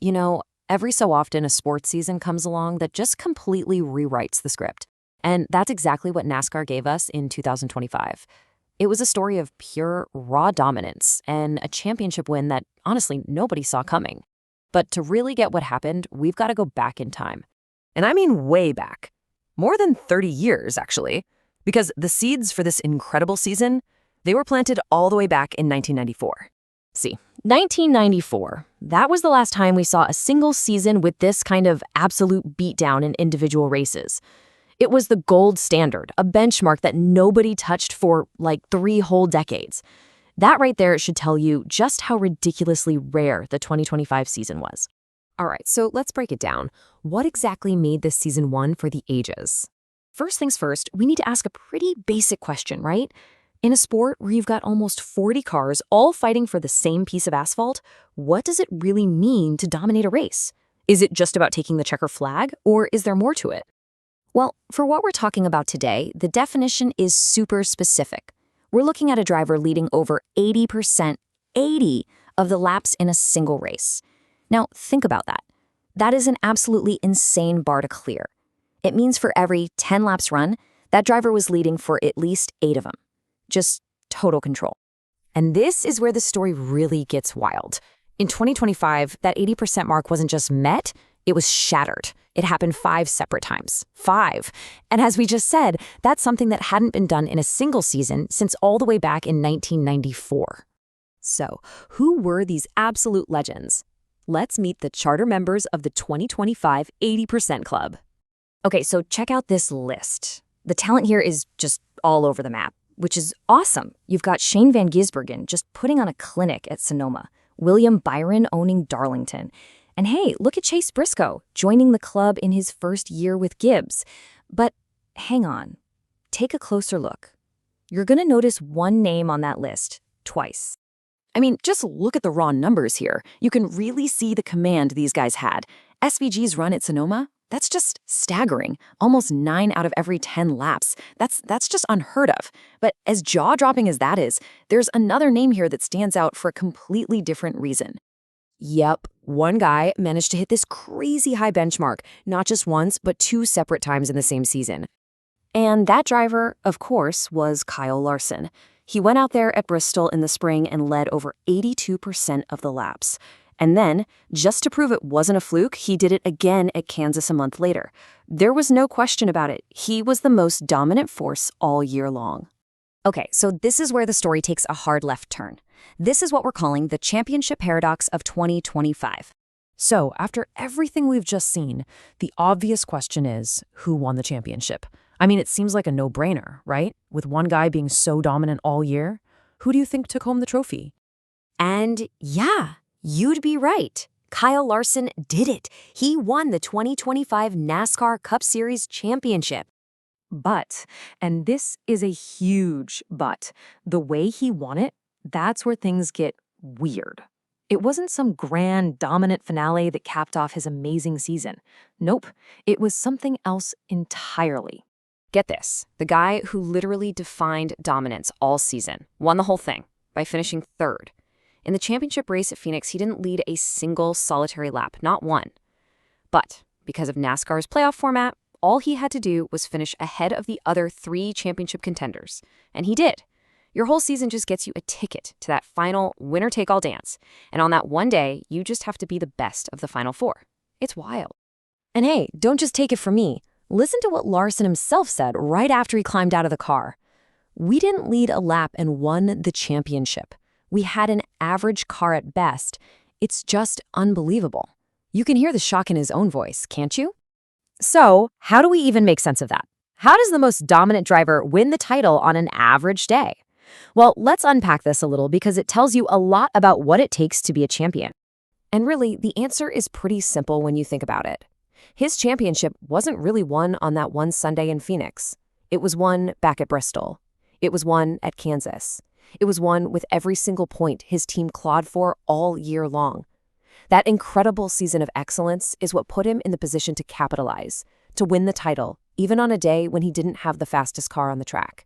You know, every so often a sports season comes along that just completely rewrites the script. And that's exactly what NASCAR gave us in 2025. It was a story of pure, raw dominance and a championship win that, honestly, nobody saw coming. But to really get what happened, we've got to go back in time. And I mean way back. More than 30 years, actually. Because the seeds for this incredible season, they were planted all the way back in 1994. See, 1994, that was the last time we saw a single season with this kind of absolute beatdown in individual races. It was the gold standard, a benchmark that nobody touched for like 3 whole decades. That right there should tell you just how ridiculously rare the 2025 season was. All right, so let's break it down. What exactly made this season one for the ages? First things first, we need to ask a pretty basic question, right? In a sport where you've got almost 40 cars all fighting for the same piece of asphalt, what does it really mean to dominate a race? Is it just about taking the checker flag, or is there more to it? Well, for what we're talking about today, the definition is super specific. We're looking at a driver leading over 80%, 80 of the laps in a single race. Now, think about that. That is an absolutely insane bar to clear. It means for every 10 laps run, that driver was leading for at least 8 of them. Just total control. And this is where the story really gets wild. In 2025, that 80% mark wasn't just met, it was shattered. It happened 5 separate times. 5. And as we just said, that's something that hadn't been done in a single season since all the way back in 1994. So, who were these absolute legends? Let's meet the charter members of the 2025 80% Club. Okay, so check out this list. The talent here is just all over the map, which is awesome. You've got Shane Van Gisbergen just putting on a clinic at Sonoma, William Byron owning Darlington, and hey, look at Chase Briscoe joining the club in his first year with Gibbs. But hang on, take a closer look. You're going to notice one name on that list twice. I mean, just look at the raw numbers here. You can really see the command these guys had. SVG's run at Sonoma, that's just staggering. Almost 9 out of every 10 laps. That's just unheard of. But as jaw-dropping as that is, there's another name here that stands out for a completely different reason. Yep, one guy managed to hit this crazy high benchmark, not just once, but 2 separate times in the same season. And that driver, of course, was Kyle Larson. He went out there at Bristol in the spring and led over 82% of the laps. And then, just to prove it wasn't a fluke, he did it again at Kansas a month later. There was no question about it. He was the most dominant force all year long. Okay, so this is where the story takes a hard left turn. This is what we're calling the championship paradox of 2025. So, after everything we've just seen, the obvious question is, who won the championship? I mean, it seems like a no-brainer, right? With one guy being so dominant all year, who do you think took home the trophy? And yeah, you'd be right. Kyle Larson did it. He won the 2025 NASCAR Cup Series championship. But, and this is a huge but, the way he won it, that's where things get weird. It wasn't some grand, dominant finale that capped off his amazing season. Nope, it was something else entirely. Get this, the guy who literally defined dominance all season won the whole thing by finishing 3rd. In the championship race at Phoenix, he didn't lead a single solitary lap, not one. But because of NASCAR's playoff format, all he had to do was finish ahead of the other 3 championship contenders. And he did. Your whole season just gets you a ticket to that final winner-take-all dance. And on that one day, you just have to be the best of the final 4. It's wild. And hey, don't just take it from me. Listen to what Larson himself said right after he climbed out of the car. We didn't lead a lap and won the championship. We had an average car at best. It's just unbelievable. You can hear the shock in his own voice, can't you? So, how do we even make sense of that? How does the most dominant driver win the title on an average day? Well, let's unpack this a little because it tells you a lot about what it takes to be a champion. And really, the answer is pretty simple when you think about it. His championship wasn't really won on that one Sunday in Phoenix. It was won back at Bristol. It was won at Kansas. It was won with every single point his team clawed for all year long. That incredible season of excellence is what put him in the position to capitalize, to win the title, even on a day when he didn't have the fastest car on the track.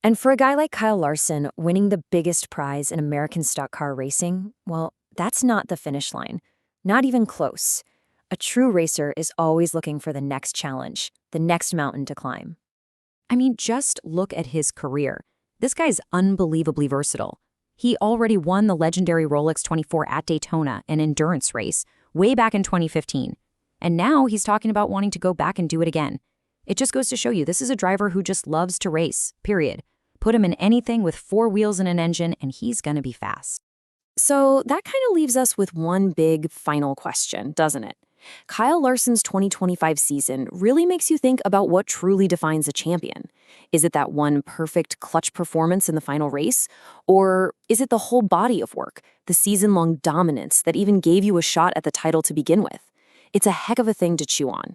And for a guy like Kyle Larson, winning the biggest prize in American stock car racing, well, that's not the finish line. Not even close. A true racer is always looking for the next challenge, the next mountain to climb. I mean, just look at his career. This guy's unbelievably versatile. He already won the legendary Rolex 24 at Daytona, an endurance race, way back in 2015. And now he's talking about wanting to go back and do it again. It just goes to show you this is a driver who just loves to race, period. Put him in anything with 4 wheels and an engine, and he's gonna be fast. So that kind of leaves us with one big final question, doesn't it? Kyle Larson's 2025 season really makes you think about what truly defines a champion. Is it that one perfect clutch performance in the final race? Or is it the whole body of work, the season-long dominance that even gave you a shot at the title to begin with? It's a heck of a thing to chew on.